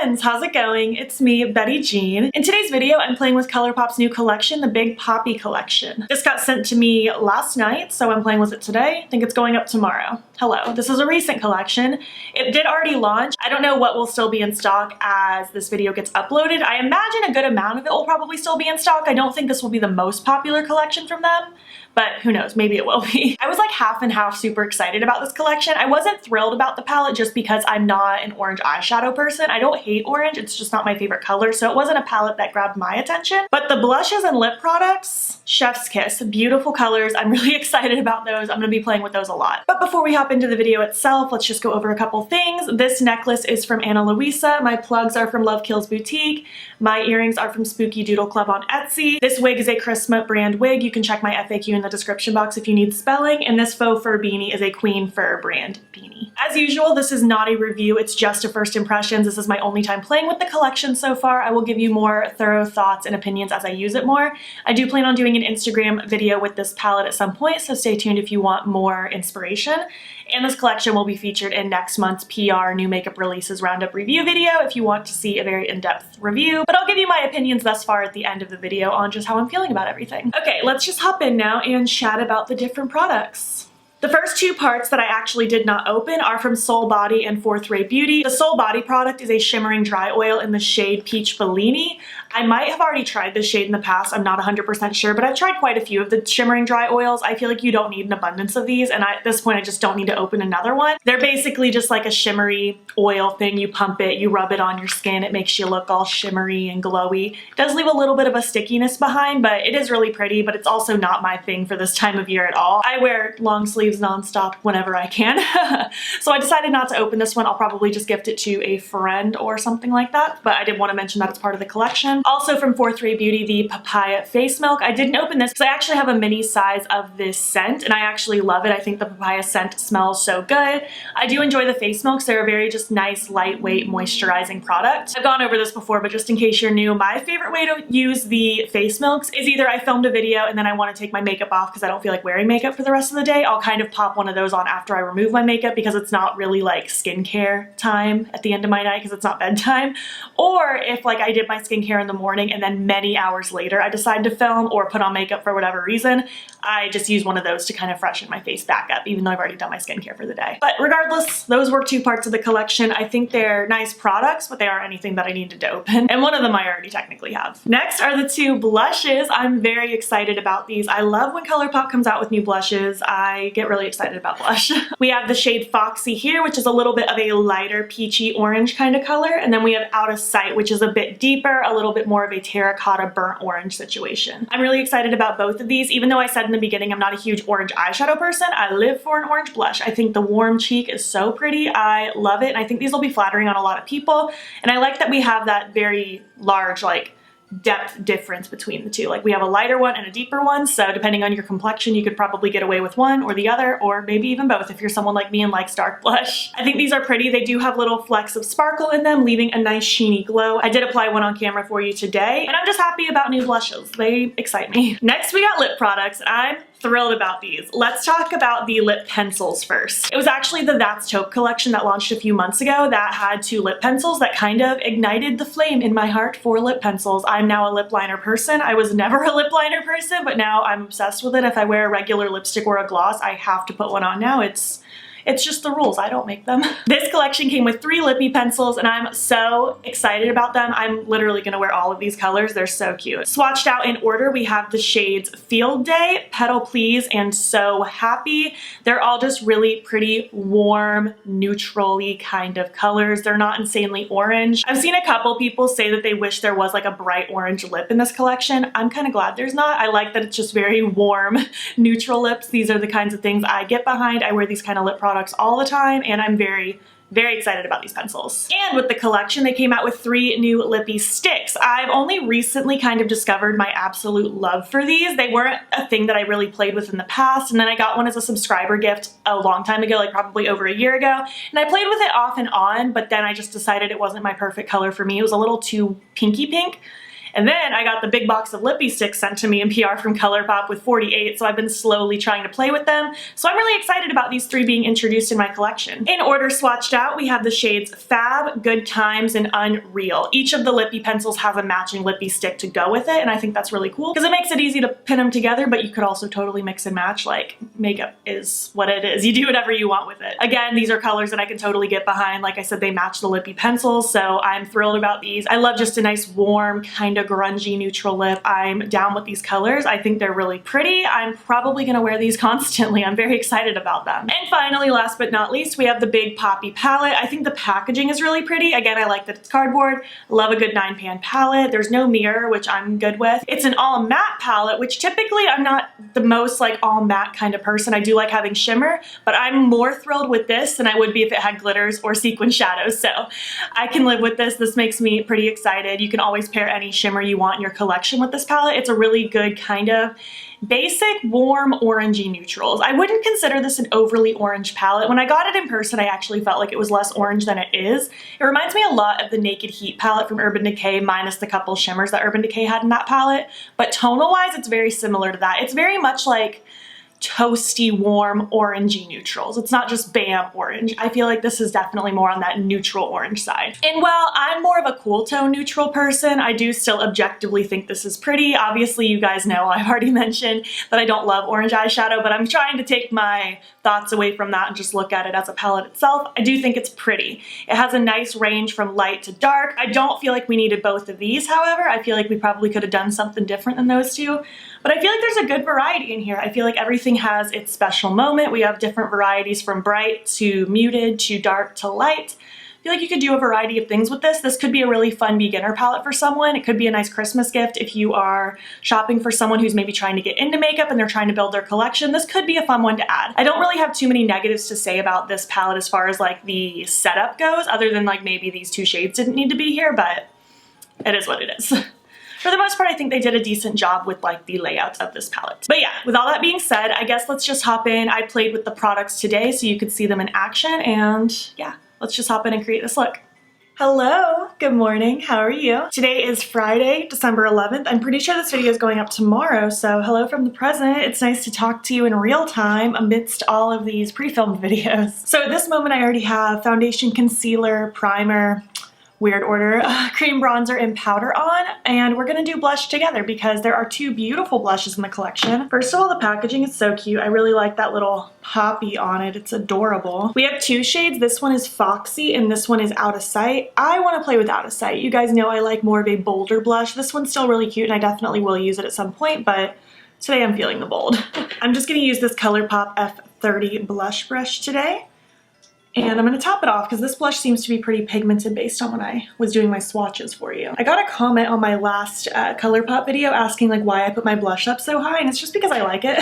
friends, how's it going? It's me, Betty Jean. In today's video, I'm playing with Colourpop's new collection, the Big Poppy collection. This got sent to me last night, so I'm playing with it today. I think it's going up tomorrow. Hello, this is a recent collection. It did already launch. I don't know what will still be in stock as this video gets uploaded. I imagine a good amount of it will probably still be in stock. I don't think this will be the most popular collection from them, but who knows, maybe it will be. I was like half and half super excited about this collection. I wasn't thrilled about the palette just because I'm not an orange eyeshadow person. I don't hate orange, it's just not my favorite color, so it wasn't a palette that grabbed my attention. But the blushes and lip products, chef's kiss, beautiful colors. I'm really excited about those. I'm gonna be playing with those a lot. But before we hop into the video itself, let's just go over a couple things. This necklace is from Ana Luisa. My plugs are from Love Kills Boutique. My earrings are from Spooky Doodle Club on Etsy. This wig is a Christmas brand wig. You can check my FAQ in the description box if you need spelling. And this faux fur beanie is a Queen Fur brand beanie. As usual, this is not a review. It's just a first impressions. This is my only time playing with the collection so far. I will give you more thorough thoughts and opinions as I use it more. I do plan on doing an Instagram video with this palette at some point, so stay tuned if you want more inspiration. And this collection will be featured in next month's PR New Makeup Releases Roundup review video if you want to see a very in-depth review. But I'll give you my opinions thus far at the end of the video on just how I'm feeling about everything. Okay, let's just hop in now and chat about the different products. The first two parts that I actually did not open are from Soul Body and Fourth Ray Beauty. The Soul Body product is a shimmering dry oil in the shade Peach Bellini. I might have already tried this shade in the past, I'm not 100% sure, but I've tried quite a few of the shimmering dry oils. I feel like you don't need an abundance of these, and at this point I just don't need to open another one. They're basically just like a shimmery oil thing. You pump it, you rub it on your skin, it makes you look all shimmery and glowy. It does leave a little bit of a stickiness behind, but it is really pretty, but it's also not my thing for this time of year at all. I wear long sleeves nonstop whenever I can. So I decided not to open this one. I'll probably just gift it to a friend or something like that, but I did want to mention that it's part of the collection. Also from Fourth Ray Beauty, the Papaya Face Milk. I didn't open this because I actually have a mini size of this scent and I actually love it. I think the papaya scent smells so good. I do enjoy the face milks. They're a very just nice, lightweight, moisturizing product. I've gone over this before, but just in case you're new, my favorite way to use the face milks is either I filmed a video and then I want to take my makeup off because I don't feel like wearing makeup for the rest of the day. I'll kind of pop one of those on after I remove my makeup because it's not really like skincare time at the end of my night because it's not bedtime. Or if like I did my skincare in the morning and then many hours later I decide to film or put on makeup for whatever reason, I just use one of those to kind of freshen my face back up, even though I've already done my skincare for the day. But regardless, those were two parts of the collection. I think they're nice products, but they aren't anything that I needed to open. And one of them I already technically have. Next are the two blushes. I'm very excited about these. I love when Colourpop comes out with new blushes. I get really excited about blush. We have the shade Foxy here, which is a little bit of a lighter peachy orange kind of color. And then we have Out of Sight, which is a bit deeper, a little bit more of a terracotta burnt orange situation. I'm really excited about both of these. Even though I said in the beginning I'm not a huge orange eyeshadow person, I live for an orange blush. I think the warm cheek is so pretty. I love it, and I think these will be flattering on a lot of people. And I like that we have that very large like depth difference between the two. Like we have a lighter one and a deeper one, so depending on your complexion you could probably get away with one or the other, or maybe even both if you're someone like me and likes dark blush. I think these are pretty. They do have little flecks of sparkle in them, leaving a nice sheeny glow. I did apply one on camera for you today, and I'm just happy about new blushes. They excite me. Next we got lip products. I'm thrilled about these. Let's talk about the lip pencils first. It was actually the That's Taupe collection that launched a few months ago that had two lip pencils that kind of ignited the flame in my heart for lip pencils. I'm now a lip liner person. I was never a lip liner person, but now I'm obsessed with it. If I wear a regular lipstick or a gloss, I have to put one on now. It's just the rules. I don't make them. This collection came with 3 lippy pencils and I'm so excited about them. I'm literally gonna wear all of these colors. They're so cute. Swatched out in order, we have the shades Field Day, Petal Please, and So Happy. They're all just really pretty, warm, neutral-y kind of colors. They're not insanely orange. I've seen a couple people say that they wish there was like a bright orange lip in this collection. I'm kind of glad there's not. I like that it's just very warm, neutral lips. These are the kinds of things I get behind. I wear these kind of lip products all the time, and I'm very excited about these pencils. And with the collection, they came out with 3 new lippy sticks. I've only recently kind of discovered my absolute love for these. They weren't a thing that I really played with in the past, and then I got one as a subscriber gift a long time ago, like probably over a year ago, and I played with it off and on, but then I just decided it wasn't my perfect color for me. It was a little too pinky pink. And then I got the big box of lippy sticks sent to me in PR from Colourpop with 48, so I've been slowly trying to play with them. So I'm really excited about these 3 being introduced in my collection. In order swatched out, we have the shades Fab, Good Times, and Unreal. Each of the lippy pencils has a matching lippy stick to go with it, and I think that's really cool because it makes it easy to pin them together, but you could also totally mix and match. Like, makeup is what it is. You do whatever you want with it. Again, these are colors that I can totally get behind. Like I said, they match the lippy pencils, so I'm thrilled about these. I love just a nice warm, kind of grungy neutral lip. I'm down with these colors. I think they're really pretty. I'm probably gonna wear these constantly. I'm very excited about them. And finally, last but not least, we have the Big Poppy palette. I think the packaging is really pretty. Again, I like that it's cardboard. Love a good 9-pan palette. There's no mirror, which I'm good with. It's an all matte palette, which typically I'm not the most like all matte kind of person. I do like having shimmer, but I'm more thrilled with this than I would be if it had glitters or sequin shadows. So I can live with this. This makes me pretty excited. You can always pair any shimmer you want in your collection with this palette. It's a really good kind of basic, warm, orangey neutrals. I wouldn't consider this an overly orange palette. When I got it in person, I actually felt like it was less orange than it is. It reminds me a lot of the Naked Heat palette from Urban Decay, minus the couple shimmers that Urban Decay had in that palette. But tonal-wise, it's very similar to that. It's very much like toasty, warm, orangey neutrals. It's not just bam orange. I feel like this is definitely more on that neutral orange side. And while I'm more of a cool tone neutral person, I do still objectively think this is pretty. Obviously, you guys know I've already mentioned that I don't love orange eyeshadow, but I'm trying to take my thoughts away from that and just look at it as a palette itself. I do think it's pretty. It has a nice range from light to dark. I don't feel like we needed both of these, however. I feel like we probably could have done something different than those two, but I feel like there's a good variety in here. I feel like everything has its special moment. We have different varieties from bright to muted to dark to light. I feel like you could do a variety of things with this. This could be a really fun beginner palette for someone. It could be a nice Christmas gift if you are shopping for someone who's maybe trying to get into makeup and they're trying to build their collection. This could be a fun one to add. I don't really have too many negatives to say about this palette as far as like the setup goes, other than like maybe these 2 shades didn't need to be here, but it is what it is. For the most part, I think they did a decent job with like the layout of this palette. But yeah, with all that being said, I guess let's just hop in. I played with the products today so you could see them in action, and yeah, let's just hop in and create this look. Hello, good morning, how are you? Today is Friday, December 11th. I'm pretty sure this video is going up tomorrow, so hello from the present. It's nice to talk to you in real time amidst all of these pre-filmed videos. So at this moment, I already have foundation, concealer, primer, weird order, cream bronzer and powder on, and we're gonna do blush together because there are 2 beautiful blushes in the collection. First of all, the packaging is so cute. I really like that little poppy on it. It's adorable. We have 2 shades. This one is Foxy and this one is Out of Sight. I wanna play with Out of Sight. You guys know I like more of a bolder blush. This one's still really cute and I definitely will use it at some point, but today I'm feeling the bold. I'm just gonna use this Colourpop F30 blush brush today. And I'm going to top it off because this blush seems to be pretty pigmented based on when I was doing my swatches for you. I got a comment on my last Colourpop video asking like why I put my blush up so high, and it's just because I like it.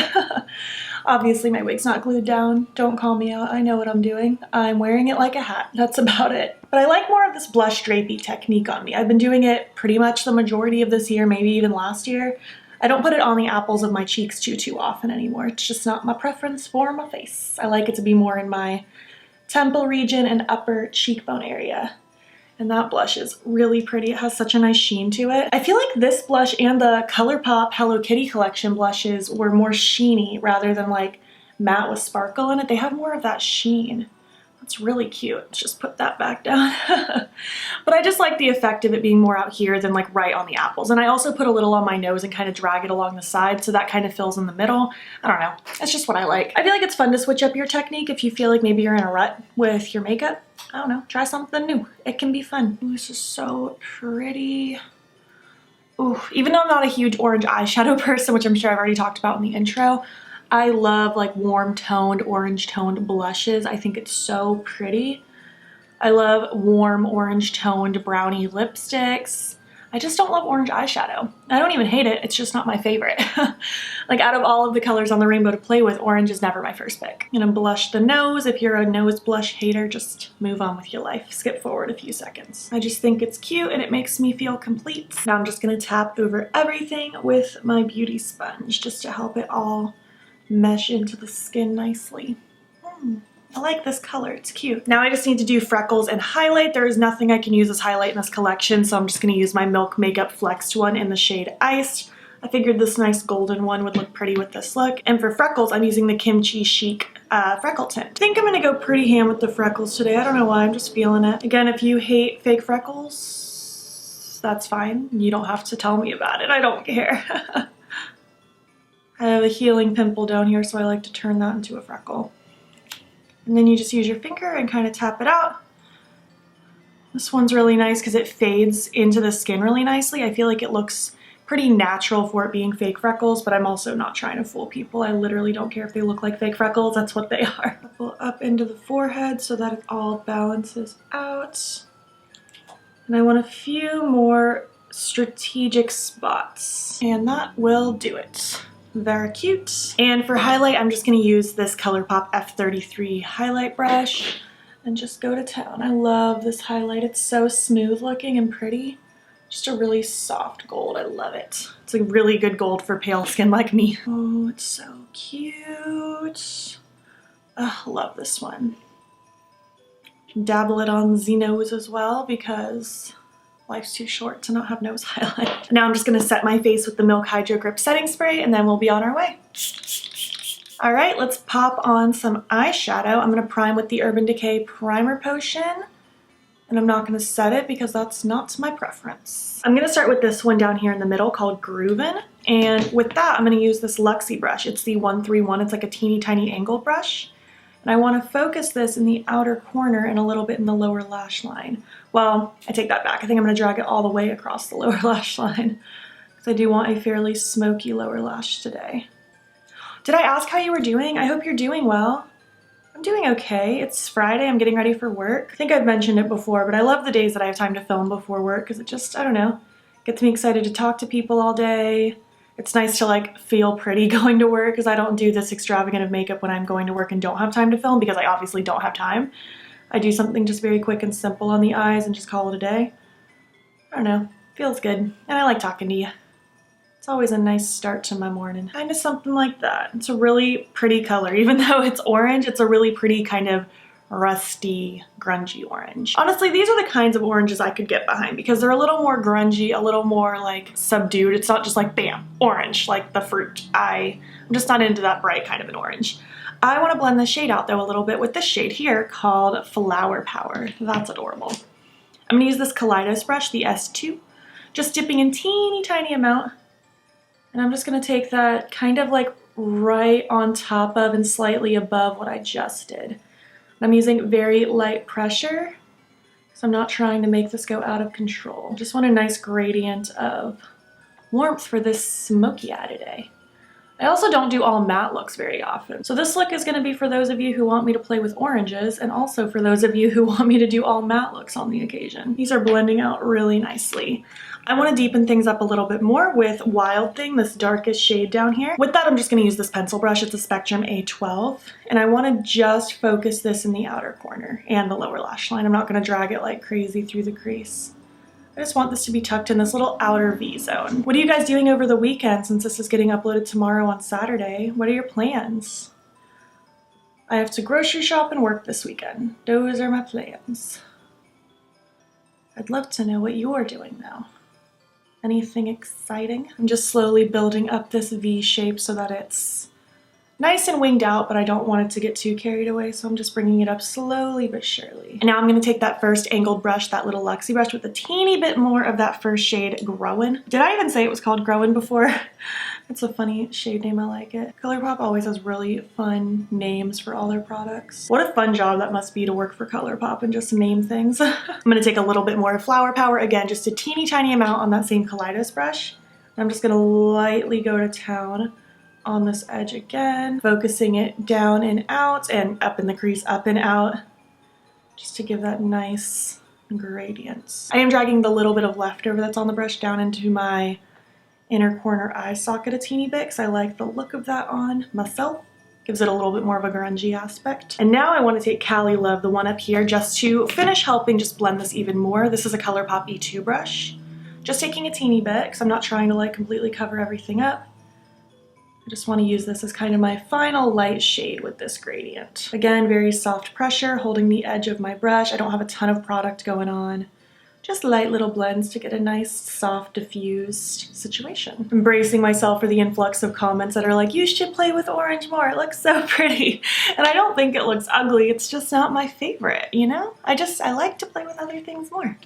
Obviously my wig's not glued down. Don't call me out. I know what I'm doing. I'm wearing it like a hat. That's about it. But I like more of this blush drapey technique on me. I've been doing it pretty much the majority of this year, maybe even last year. I don't put it on the apples of my cheeks too often anymore. It's just not my preference for my face. I like it to be more in my temple region and upper cheekbone area. And that blush is really pretty. It has such a nice sheen to it. I feel like this blush and the Colourpop Hello Kitty collection blushes were more sheeny rather than like matte with sparkle in it. They have more of that sheen. That's really cute. Let's just put that back down. But I just like the effect of it being more out here than like right on the apples. And I also put a little on my nose and kind of drag it along the side so that kind of fills in the middle. I don't know. That's just what I like. I feel like it's fun to switch up your technique if you feel like maybe you're in a rut with your makeup. I don't know. Try something new. It can be fun. Ooh, this is so pretty. Ooh, even though I'm not a huge orange eyeshadow person, which I'm sure I've already talked about in the intro, I love like warm toned, orange toned blushes. I think it's so pretty. I love warm orange toned brownie lipsticks. I just don't love orange eyeshadow. I don't even hate it, it's just not my favorite. Like out of all of the colors on the rainbow to play with, orange is never my first pick. I'm gonna blush the nose. If you're a nose blush hater, just move on with your life. Skip forward a few seconds. I just think it's cute and it makes me feel complete. Now I'm just gonna tap over everything with my beauty sponge just to help it all mesh into the skin nicely. I like this color, it's cute. Now I just need to do freckles and highlight. There is nothing I can use as highlight in this collection, so I'm just gonna use my Milk Makeup Flexed one in the shade Iced. I figured this nice golden one would look pretty with this look. And for freckles, I'm using the Kimchi Chic freckle tint. I think I'm gonna go pretty ham with the freckles today. I don't know why, I'm just feeling it. Again, if you hate fake freckles, that's fine. You don't have to tell me about it, I don't care. I have a healing pimple down here, so I like to turn that into a freckle. And then you just use your finger and kind of tap it out. This one's really nice because it fades into the skin really nicely. I feel like it looks pretty natural for it being fake freckles, but I'm also not trying to fool people. I literally don't care if they look like fake freckles, that's what they are. Pull up into the forehead so that it all balances out. And I want a few more strategic spots, and that will do it. Very cute. And for highlight, I'm just gonna use this Colourpop F33 highlight brush and just go to town. I love this highlight. It's so smooth looking and pretty. Just a really soft gold. I love it. It's a really good gold for pale skin like me. Oh, it's so cute. Oh, love this one. Dabble it on the nose as well because life's too short to not have nose highlight. Now I'm just gonna set my face with the Milk Hydrogrip setting spray and then we'll be on our way. All right, let's pop on some eyeshadow. I'm gonna prime with the Urban Decay Primer Potion. And I'm not gonna set it because that's not my preference. I'm gonna start with this one down here in the middle called Groovin'. And with that, I'm gonna use this Luxie brush. It's the 131, it's like a teeny tiny angled brush. And I wanna focus this in the outer corner and a little bit in the lower lash line. Well, I take that back. I think I'm gonna drag it all the way across the lower lash line because I do want a fairly smoky lower lash today. Did I ask how you were doing? I hope you're doing well. I'm doing okay. It's Friday, I'm getting ready for work. I think I've mentioned it before, but I love the days that I have time to film before work because it just, I don't know, gets me excited to talk to people all day. It's nice to like feel pretty going to work because I don't do this extravagant of makeup when I'm going to work and don't have time to film because I obviously don't have time. I do something just very quick and simple on the eyes and just call it a day. I don't know, feels good. And I like talking to you. It's always a nice start to my morning. Kind of something like that. It's a really pretty color. Even though it's orange, it's a really pretty kind of rusty, grungy orange. Honestly, these are the kinds of oranges I could get behind because they're a little more grungy, a little more like subdued. It's not just like bam, orange, like the fruit. I'm just not into that bright kind of an orange. I want to blend the shade out though a little bit with this shade here called Flower Power. That's adorable. I'm gonna use this Kaleidos brush, the S2, just dipping in teeny tiny amount. And I'm just gonna take that kind of like right on top of and slightly above what I just did. And I'm using very light pressure, so I'm not trying to make this go out of control. Just want a nice gradient of warmth for this smoky eye today. I also don't do all matte looks very often. So this look is gonna be for those of you who want me to play with oranges and also for those of you who want me to do all matte looks on the occasion. These are blending out really nicely. I wanna deepen things up a little bit more with Wild Thing, this darkest shade down here. With that, I'm just gonna use this pencil brush. It's a Spectrum A12. And I wanna just focus this in the outer corner and the lower lash line. I'm not gonna drag it like crazy through the crease. I just want this to be tucked in this little outer V zone. What are you guys doing over the weekend since this is getting uploaded tomorrow on Saturday? What are your plans? I have to grocery shop and work this weekend. Those are my plans. I'd love to know what you're doing though. Anything exciting? I'm just slowly building up this V shape so that it's nice and winged out, but I don't want it to get too carried away, so I'm just bringing it up slowly but surely. And now I'm gonna take that first angled brush, that little Luxie brush, with a teeny bit more of that first shade, Growin'. Did I even say it was called Growin' before? It's a funny shade name, I like it. Colourpop always has really fun names for all their products. What a fun job that must be to work for Colourpop and just name things. I'm gonna take a little bit more Flower Power, again, just a teeny tiny amount on that same Kaleidos brush. And I'm just gonna lightly go to town on this edge again, focusing it down and out and up in the crease, up and out, just to give that nice gradient. I am dragging the little bit of leftover that's on the brush down into my inner corner eye socket a teeny bit because I like the look of that on myself. Gives it a little bit more of a grungy aspect. And now I want to take Cali Love, the one up here, just to finish helping just blend this even more. This is a Colourpop E2 brush. Just taking a teeny bit because I'm not trying to like completely cover everything up. I just want to use this as kind of my final light shade with this gradient. Again, very soft pressure, holding the edge of my brush. I don't have a ton of product going on. Just light little blends to get a nice, soft, diffused situation. I'm bracing myself for the influx of comments that are like, you should play with orange more, it looks so pretty. And I don't think it looks ugly, it's just not my favorite, you know? I like to play with other things more.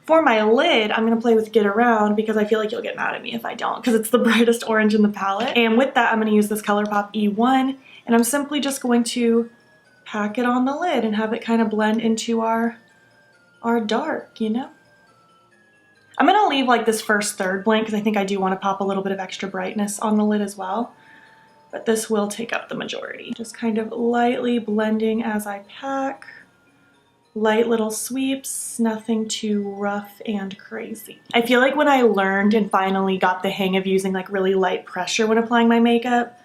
For my lid, I'm gonna play with Get Around because I feel like you'll get mad at me if I don't, because it's the brightest orange in the palette. And with that, I'm gonna use this Colourpop E1, and I'm simply just going to pack it on the lid and have it kind of blend into our dark, you know? I'm gonna leave like this first third blank because I think I do want to pop a little bit of extra brightness on the lid as well. But this will take up the majority. Just kind of lightly blending as I pack. Light little sweeps, nothing too rough and crazy. I feel like when I learned and finally got the hang of using like really light pressure when applying my makeup,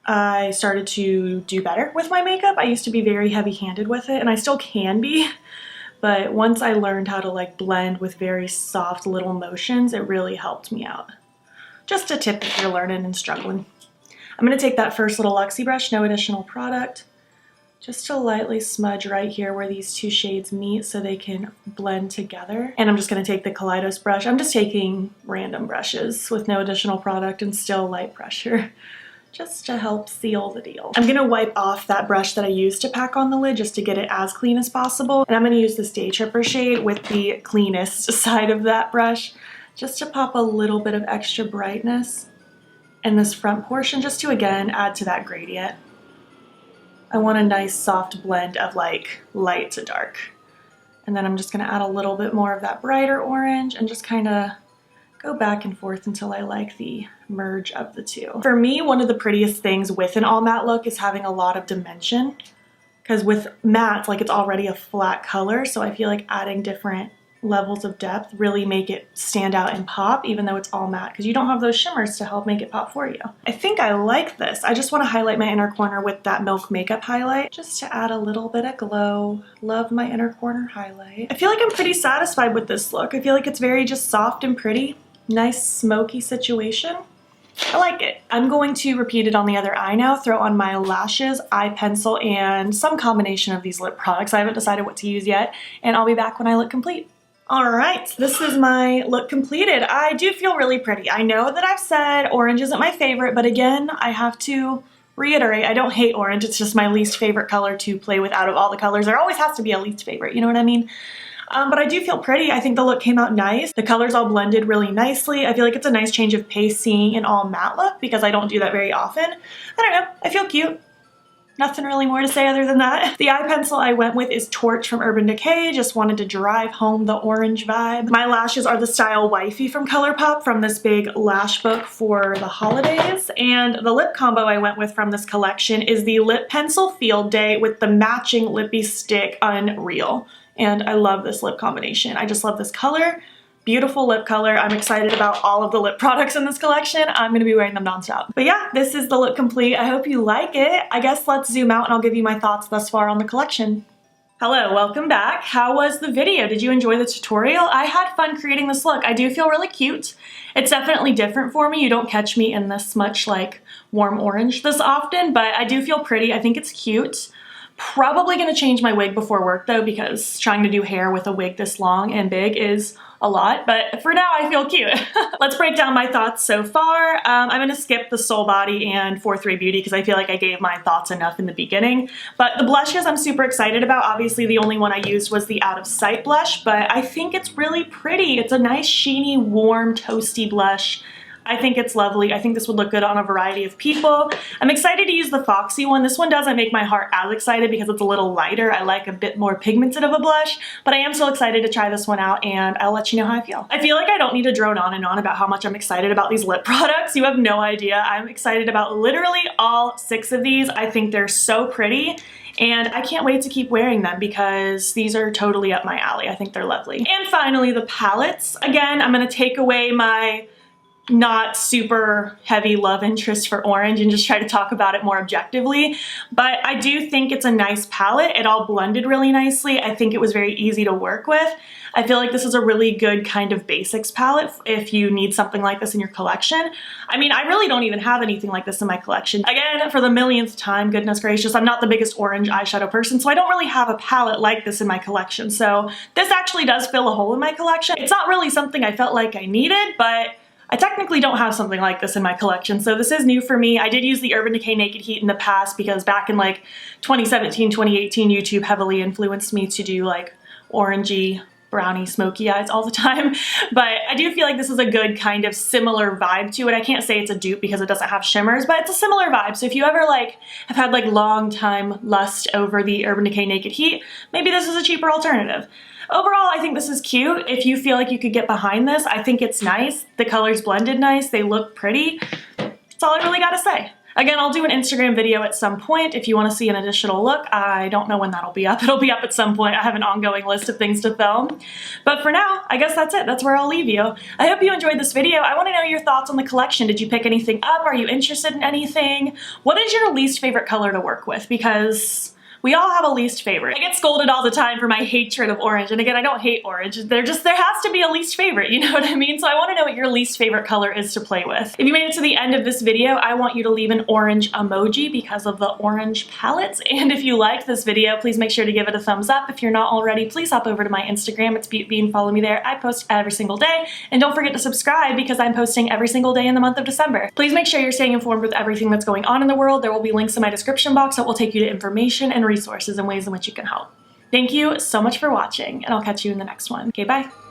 I started to do better with my makeup. I used to be very heavy-handed with it, and I still can be. But once I learned how to like blend with very soft little motions, it really helped me out. Just a tip if you're learning and struggling. I'm gonna take that first little Luxie brush, no additional product, just to lightly smudge right here where these two shades meet so they can blend together. And I'm just gonna take the Kaleidos brush. I'm just taking random brushes with no additional product and still light pressure, just to help seal the deal. I'm gonna wipe off that brush that I used to pack on the lid just to get it as clean as possible. And I'm gonna use this Day Tripper shade with the cleanest side of that brush just to pop a little bit of extra brightness in this front portion, just to again add to that gradient. I want a nice soft blend of like light to dark. And then I'm just gonna add a little bit more of that brighter orange and just kind of go back and forth until I like the merge of the two. For me, one of the prettiest things with an all matte look is having a lot of dimension, because with mattes, like it's already a flat color, so I feel like adding different levels of depth really make it stand out and pop, even though it's all matte, because you don't have those shimmers to help make it pop for you. I think I like this. I just want to highlight my inner corner with that Milk Makeup highlight, just to add a little bit of glow. Love my inner corner highlight. I feel like I'm pretty satisfied with this look. I feel like it's very just soft and pretty. Nice smoky situation. I like it. I'm going to repeat it on the other eye now, throw on my lashes, eye pencil, and some combination of these lip products. I haven't decided what to use yet, and I'll be back when I look complete. Alright, this is my look completed. I do feel really pretty. I know that I've said orange isn't my favorite, but again, I have to reiterate, I don't hate orange. It's just my least favorite color to play with out of all the colors. There always has to be a least favorite, you know what I mean? But I do feel pretty. I think the look came out nice. The colors all blended really nicely. I feel like it's a nice change of pace seeing an all matte look because I don't do that very often. I don't know, I feel cute. Nothing really more to say other than that. The eye pencil I went with is Torch from Urban Decay. Just wanted to drive home the orange vibe. My lashes are the Style Wifey from Colourpop from this big lash book for the holidays. And the lip combo I went with from this collection is the Lip Pencil Field Day with the matching lippy stick Unreal. And I love this lip combination. I just love this color. Beautiful lip color. I'm excited about all of the lip products in this collection. I'm gonna be wearing them nonstop. But yeah, this is the look complete. I hope you like it. I guess let's zoom out and I'll give you my thoughts thus far on the collection. Hello, welcome back. How was the video? Did you enjoy the tutorial? I had fun creating this look. I do feel really cute. It's definitely different for me. You don't catch me in this much like warm orange this often, but I do feel pretty. I think it's cute. Probably gonna change my wig before work though, because trying to do hair with a wig this long and big is a lot, but for now I feel cute. Let's break down my thoughts so far. I'm gonna skip the Soul Body and 4-3 Beauty because I feel like I gave my thoughts enough in the beginning. But the blushes I'm super excited about. Obviously the only one I used was the Out of Sight blush, but I think it's really pretty. It's a nice sheeny, warm, toasty blush. I think it's lovely. I think this would look good on a variety of people. I'm excited to use the Foxy one. This one doesn't make my heart as excited because it's a little lighter. I like a bit more pigmented of a blush, but I am still excited to try this one out and I'll let you know how I feel. I feel like I don't need to drone on and on about how much I'm excited about these lip products. You have no idea. I'm excited about literally all 6 of these. I think they're so pretty. And I can't wait to keep wearing them because these are totally up my alley. I think they're lovely. And finally, the palettes. Again, I'm gonna take away my not super heavy love interest for orange and just try to talk about it more objectively. But I do think it's a nice palette. It all blended really nicely. I think it was very easy to work with. I feel like this is a really good kind of basics palette if you need something like this in your collection. I mean, I really don't even have anything like this in my collection. Again, for the millionth time, goodness gracious, I'm not the biggest orange eyeshadow person, so I don't really have a palette like this in my collection. So this actually does fill a hole in my collection. It's not really something I felt like I needed, but I technically don't have something like this in my collection, so this is new for me. I did use the Urban Decay Naked Heat in the past because back in like 2017, 2018, YouTube heavily influenced me to do like orangey, brownie, smoky eyes all the time. But I do feel like this is a good kind of similar vibe to it. I can't say it's a dupe because it doesn't have shimmers, but it's a similar vibe. So if you ever like have had like long time lust over the Urban Decay Naked Heat, maybe this is a cheaper alternative. Overall, I think this is cute. If you feel like you could get behind this, I think it's nice. The colors blended nice. They look pretty. That's all I really gotta say. Again, I'll do an Instagram video at some point if you want to see an additional look. I don't know when that'll be up. It'll be up at some point. I have an ongoing list of things to film. But for now, I guess that's it. That's where I'll leave you. I hope you enjoyed this video. I want to know your thoughts on the collection. Did you pick anything up? Are you interested in anything? What is your least favorite color to work with? Because we all have a least favorite. I get scolded all the time for my hatred of orange, and again, I don't hate orange. There has to be a least favorite, you know what I mean? So I want to know what your least favorite color is to play with. If you made it to the end of this video, I want you to leave an orange emoji because of the orange palettes. And if you liked this video, please make sure to give it a thumbs up. If you're not already, please hop over to my Instagram. It's BeatBean. Follow me there. I post every single day. And don't forget to subscribe because I'm posting every single day in the month of December. Please make sure you're staying informed with everything that's going on in the world. There will be links in my description box that will take you to information and resources and ways in which you can help. Thank you so much for watching, and I'll catch you in the next one. Okay, bye.